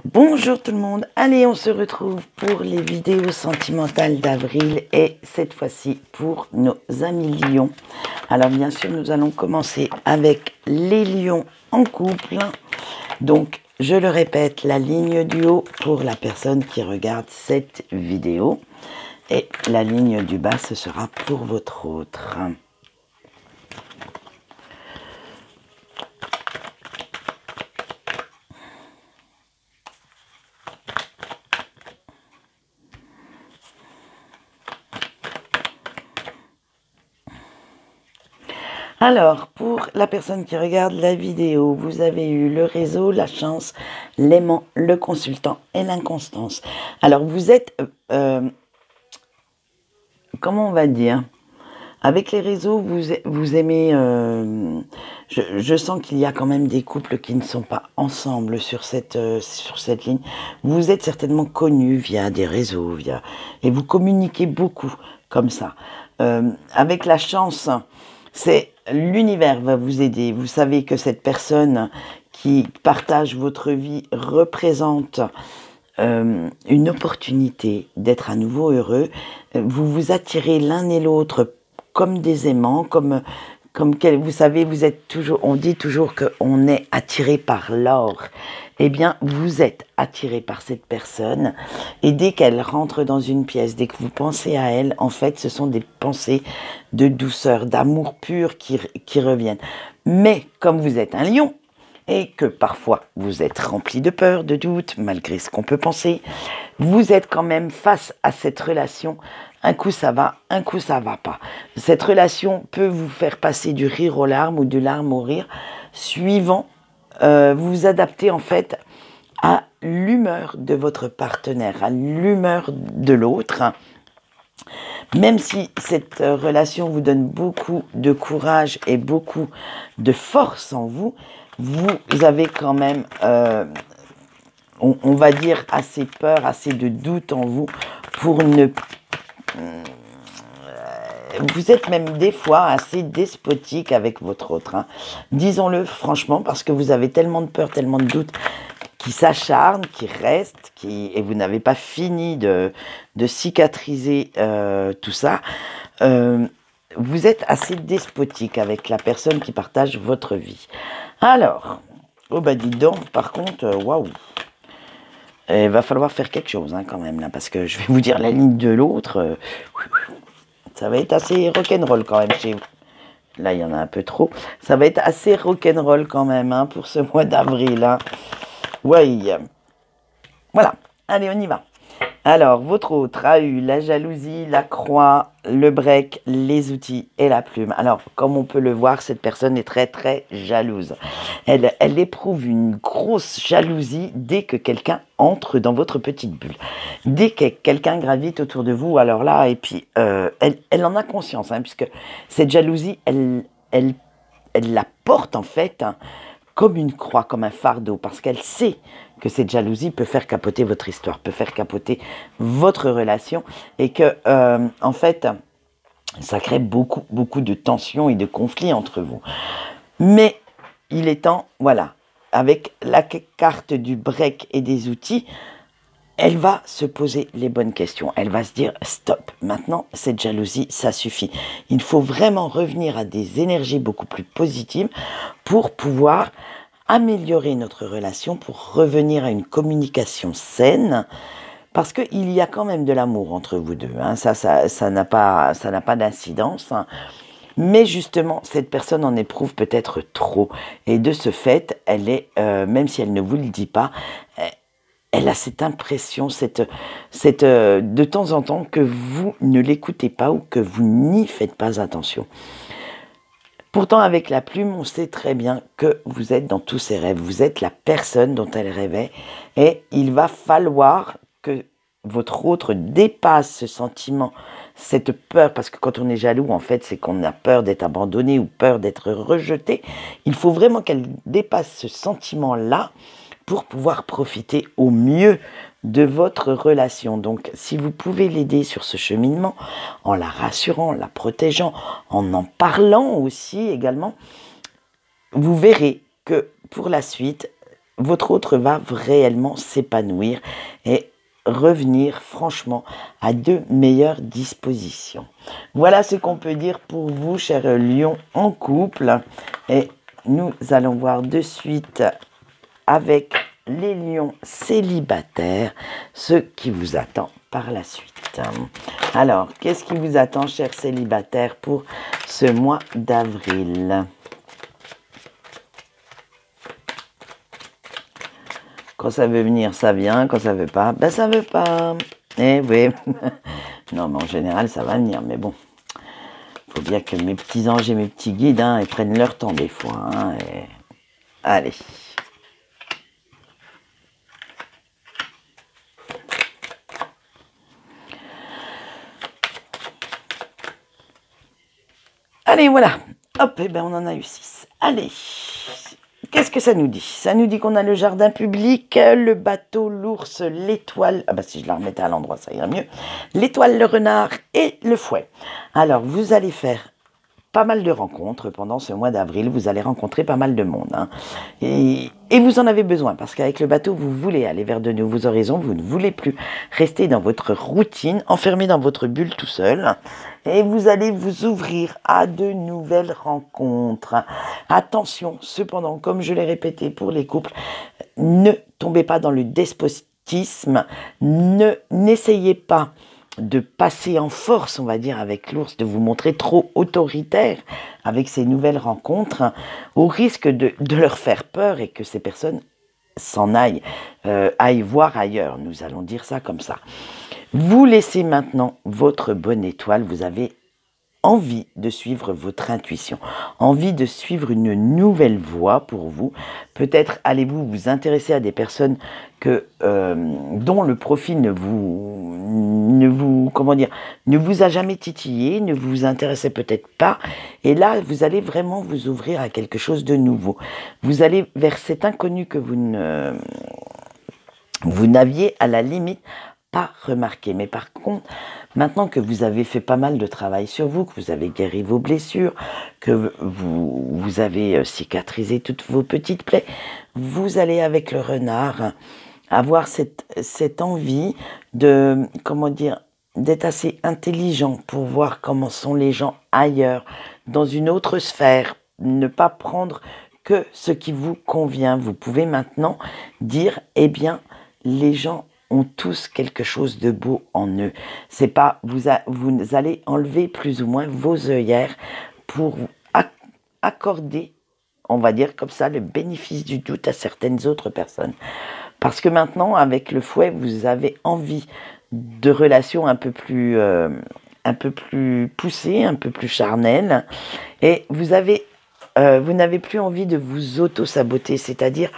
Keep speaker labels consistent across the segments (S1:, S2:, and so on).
S1: Bonjour tout le monde, allez on se retrouve pour les vidéos sentimentales d'avril et cette fois-ci pour nos amis lions. Alors bien sûr nous allons commencer avec les lions en couple. Donc je le répète, la ligne du haut pour la personne qui regarde cette vidéo et la ligne du bas ce sera pour votre autre. Alors, pour la personne qui regarde la vidéo, vous avez eu le réseau, la chance, l'aimant, le consultant et l'inconstance. Alors, vous êtes, comment on va dire, avec les réseaux, vous aimez, je sens qu'il y a quand même des couples qui ne sont pas ensemble sur cette ligne. Vous êtes certainement connus via des réseaux, et vous communiquez beaucoup comme ça. Avec la chance, c'est l'univers va vous aider. Vous savez que cette personne qui partage votre vie représente une opportunité d'être à nouveau heureux. Vous vous attirez l'un et l'autre comme des aimants, vous savez, vous êtes toujours, on dit toujours qu'on est attiré par l'or. Eh bien, vous êtes attiré par cette personne et dès qu'elle rentre dans une pièce, dès que vous pensez à elle, en fait, ce sont des pensées de douceur, d'amour pur qui reviennent. Mais comme vous êtes un lion et que parfois vous êtes rempli de peur, de doute, malgré ce qu'on peut penser, vous êtes quand même face à cette relation. Un coup ça va, un coup ça va pas. Cette relation peut vous faire passer du rire aux larmes ou de larmes au rire, suivant, vous vous adaptez en fait à l'humeur de votre partenaire, à l'humeur de l'autre. Même si cette relation vous donne beaucoup de courage et beaucoup de force en vous, vous avez quand même, on va dire, assez peur, assez de doute en vous pour ne... Vous êtes même des fois assez despotique avec votre autre. Hein. Disons-le franchement, parce que vous avez tellement de peur, tellement de doute qui s'acharnent, qui restent, et vous n'avez pas fini de cicatriser tout ça. Vous êtes assez despotique avec la personne qui partage votre vie. Alors, oh bah dis donc, par contre, waouh, il va falloir faire quelque chose hein, quand même, là, parce que je vais vous dire la ligne de l'autre, ça va être assez rock'n'roll quand même chez vous. Là, il y en a un peu trop. Ça va être assez rock'n'roll quand même hein, pour ce mois d'avril. Hein. Ouais. Voilà. Allez, on y va. Alors, votre autre a eu la jalousie, la croix, le break, les outils et la plume. Alors, comme on peut le voir, cette personne est très, très jalouse. Elle éprouve une grosse jalousie dès que quelqu'un entre dans votre petite bulle. Dès que quelqu'un gravite autour de vous, alors là, et puis, elle en a conscience, hein, puisque cette jalousie, elle la porte en fait hein, comme une croix, comme un fardeau, parce qu'elle sait que cette jalousie peut faire capoter votre histoire, peut faire capoter votre relation, et que, en fait, ça crée beaucoup, beaucoup de tensions et de conflits entre vous. Mais il est temps, voilà, avec la carte du break et des outils, elle va se poser les bonnes questions. Elle va se dire, stop, maintenant, cette jalousie, ça suffit. Il faut vraiment revenir à des énergies beaucoup plus positives pour pouvoir améliorer notre relation, pour revenir à une communication saine, parce qu'il y a quand même de l'amour entre vous deux. Hein. Ça n'a pas d'incidence. Hein. Mais justement, cette personne en éprouve peut-être trop. Et de ce fait, elle est, même si elle ne vous le dit pas, elle a cette impression, de temps en temps, que vous ne l'écoutez pas ou que vous n'y faites pas attention. Pourtant, avec la plume, on sait très bien que vous êtes dans tous ses rêves. Vous êtes la personne dont elle rêvait. Et il va falloir que votre autre dépasse ce sentiment, cette peur, parce que quand on est jaloux, en fait, c'est qu'on a peur d'être abandonné ou peur d'être rejeté. Il faut vraiment qu'elle dépasse ce sentiment-là pour pouvoir profiter au mieux de votre relation. Donc, si vous pouvez l'aider sur ce cheminement, en la rassurant, en la protégeant, en parlant aussi également, vous verrez que pour la suite, votre autre va réellement s'épanouir et revenir franchement à de meilleures dispositions. Voilà ce qu'on peut dire pour vous, chers lions en couple. Et nous allons voir de suite avec les lions célibataires ce qui vous attend par la suite. Alors, qu'est-ce qui vous attend, chers célibataires, pour ce mois d'avril ? Quand ça veut venir, ça vient. Quand ça veut pas, ben ça veut pas. Eh oui. Non, mais en général, ça va venir. Mais bon, il faut bien que mes petits anges et mes petits guides, ils prennent leur temps des fois. Et... Allez. Allez, voilà. Hop, et ben on en a eu 6. Allez. Qu'est-ce que ça nous dit? Ça nous dit qu'on a le jardin public, le bateau, l'ours, l'étoile. Ah bah si je la remettais à l'endroit, ça irait mieux. L'étoile, le renard et le fouet. Alors, vous allez faire pas mal de rencontres pendant ce mois d'avril. Vous allez rencontrer pas mal de monde. Et vous en avez besoin parce qu'avec le bateau, vous voulez aller vers de nouveaux horizons. Vous ne voulez plus rester dans votre routine, enfermé dans votre bulle tout seul. Et vous allez vous ouvrir à de nouvelles rencontres. Attention, cependant, comme je l'ai répété pour les couples, ne tombez pas dans le despotisme. N'essayez pas de passer en force, on va dire, avec l'ours, de vous montrer trop autoritaire avec ces nouvelles rencontres, au risque de leur faire peur et que ces personnes s'en aillent voir ailleurs. Nous allons dire ça comme ça. Vous laissez maintenant votre bonne étoile, vous avez envie de suivre votre intuition, envie de suivre une nouvelle voie pour vous. Peut-être allez-vous vous intéresser à des personnes dont le profil ne vous a jamais titillé, ne vous intéressait peut-être pas. Et là, vous allez vraiment vous ouvrir à quelque chose de nouveau. Vous allez vers cet inconnu que vous n'aviez à la limite pas remarqué. Mais par contre, maintenant que vous avez fait pas mal de travail sur vous, que vous avez guéri vos blessures, que vous avez cicatrisé toutes vos petites plaies, vous allez avec le renard avoir cette envie de, d'être assez intelligent pour voir comment sont les gens ailleurs, dans une autre sphère, ne pas prendre que ce qui vous convient. Vous pouvez maintenant dire, eh bien, les gens ont tous quelque chose de beau en eux. C'est pas, vous allez enlever plus ou moins vos œillères pour accorder, on va dire comme ça, le bénéfice du doute à certaines autres personnes. Parce que maintenant, avec le fouet, vous avez envie de relations un peu plus poussées, un peu plus charnelles, et vous n'avez plus envie de vous auto-saboter, c'est-à-dire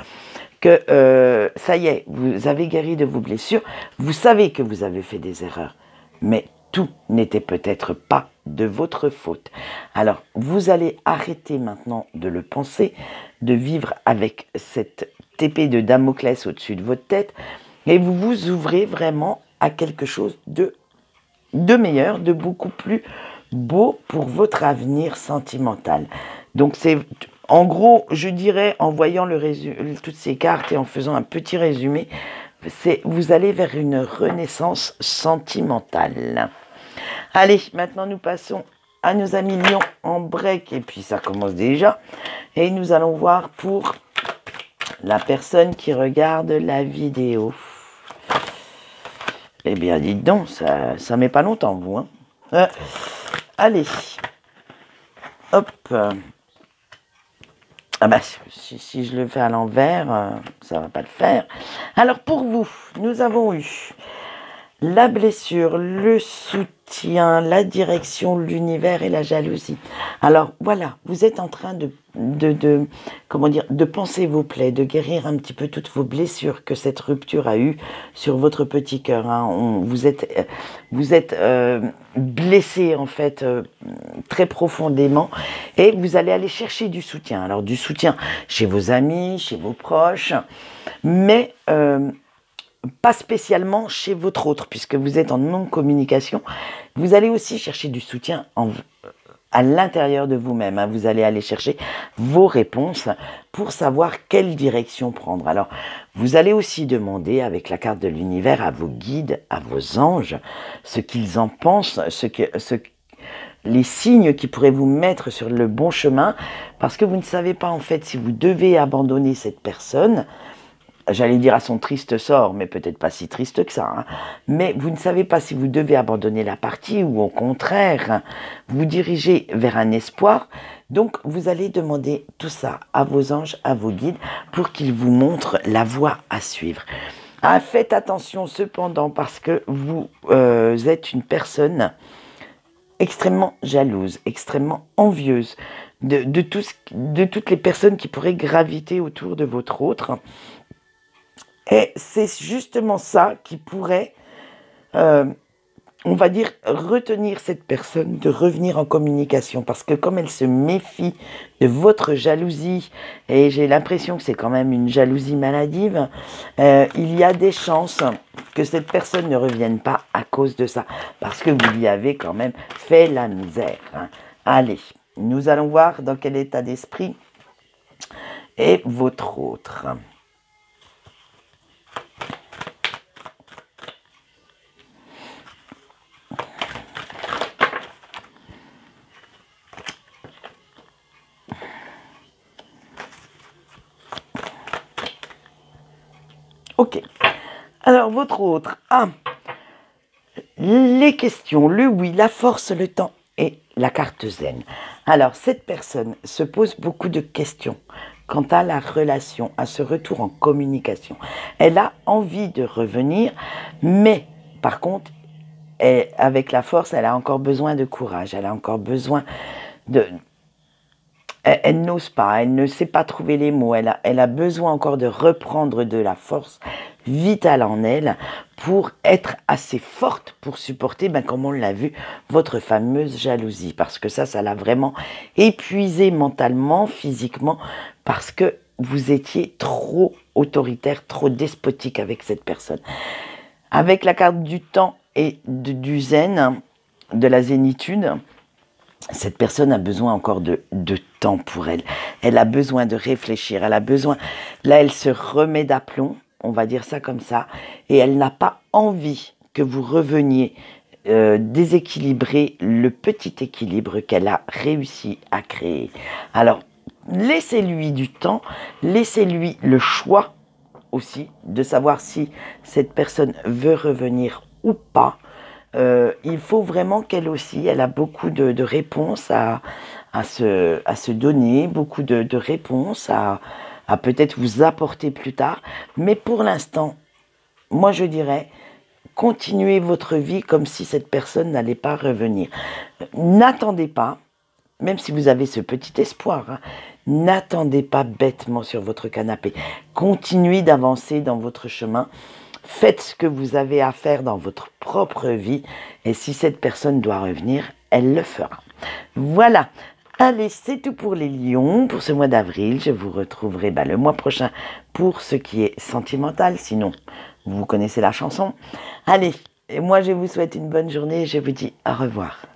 S1: que ça y est, vous avez guéri de vos blessures, vous savez que vous avez fait des erreurs, mais tout n'était peut-être pas de votre faute. Alors, vous allez arrêter maintenant de le penser, de vivre avec cette épée de Damoclès au-dessus de votre tête, et vous vous ouvrez vraiment à quelque chose de meilleur, de beaucoup plus beau pour votre avenir sentimental. Donc c'est, en gros, je dirais, en voyant toutes ces cartes et en faisant un petit résumé, vous allez vers une renaissance sentimentale. Allez, maintenant nous passons à nos amis lions en break, et puis ça commence déjà, et nous allons voir pour la personne qui regarde la vidéo. Eh bien, dites donc, ça met pas longtemps, vous. Allez. Hop. Ah bah, si je le fais à l'envers, ça va pas le faire. Alors, pour vous, nous avons eu la blessure, le soutien, la direction, l'univers et la jalousie. Alors, voilà, vous êtes en train de penser vos plaies, de guérir un petit peu toutes vos blessures que cette rupture a eues sur votre petit cœur. Vous êtes blessé, en fait, très profondément, et vous allez aller chercher du soutien. Alors, du soutien chez vos amis, chez vos proches, mais pas spécialement chez votre autre, puisque vous êtes en non-communication. Vous allez aussi chercher du soutien à l'intérieur de vous-même, hein. Vous allez aller chercher vos réponses pour savoir quelle direction prendre. Alors, vous allez aussi demander avec la carte de l'univers à vos guides, à vos anges, ce qu'ils en pensent, les signes qui pourraient vous mettre sur le bon chemin, parce que vous ne savez pas en fait si vous devez abandonner cette personne. J'allais dire à son triste sort, mais peut-être pas si triste que ça. Hein. Mais vous ne savez pas si vous devez abandonner la partie ou au contraire, vous dirigez vers un espoir. Donc, vous allez demander tout ça à vos anges, à vos guides, pour qu'ils vous montrent la voie à suivre. Ah, faites attention cependant, parce que vous êtes une personne extrêmement jalouse, extrêmement envieuse de toutes les personnes qui pourraient graviter autour de votre autre. Et c'est justement ça qui pourrait, on va dire, retenir cette personne de revenir en communication. Parce que comme elle se méfie de votre jalousie, et j'ai l'impression que c'est quand même une jalousie maladive, il y a des chances que cette personne ne revienne pas à cause de ça. Parce que vous lui avez quand même fait la misère. Hein. Allez, nous allons voir dans quel état d'esprit est votre autre. Ok. Alors, votre autre a les questions, le oui, la force, le temps et la carte zen. Alors, cette personne se pose beaucoup de questions quant à la relation, à ce retour en communication. Elle a envie de revenir, mais par contre, avec la force, elle a encore besoin de courage, elle a encore besoin de... Elle n'ose pas, elle ne sait pas trouver les mots, elle a besoin encore de reprendre de la force vitale en elle pour être assez forte pour supporter, comme on l'a vu, votre fameuse jalousie. Parce que ça l'a vraiment épuisée mentalement, physiquement, parce que vous étiez trop autoritaire, trop despotique avec cette personne. Avec la carte du temps et du zen, de la zénitude, cette personne a besoin encore de temps pour elle. Elle a besoin de réfléchir, elle a besoin... Là, elle se remet d'aplomb, on va dire ça comme ça, et elle n'a pas envie que vous reveniez déséquilibrer le petit équilibre qu'elle a réussi à créer. Alors, laissez-lui du temps, laissez-lui le choix aussi de savoir si cette personne veut revenir ou pas. Il faut vraiment qu'elle aussi, elle a beaucoup de réponses à se donner, beaucoup de réponses à peut-être vous apporter plus tard. Mais pour l'instant, moi je dirais, continuez votre vie comme si cette personne n'allait pas revenir. N'attendez pas, même si vous avez ce petit espoir, hein, n'attendez pas bêtement sur votre canapé. Continuez d'avancer dans votre chemin. Faites ce que vous avez à faire dans votre propre vie. Et si cette personne doit revenir, elle le fera. Voilà. Allez, c'est tout pour les lions pour ce mois d'avril. Je vous retrouverai le mois prochain pour ce qui est sentimental. Sinon, vous connaissez la chanson. Allez, et moi je vous souhaite une bonne journée et je vous dis au revoir.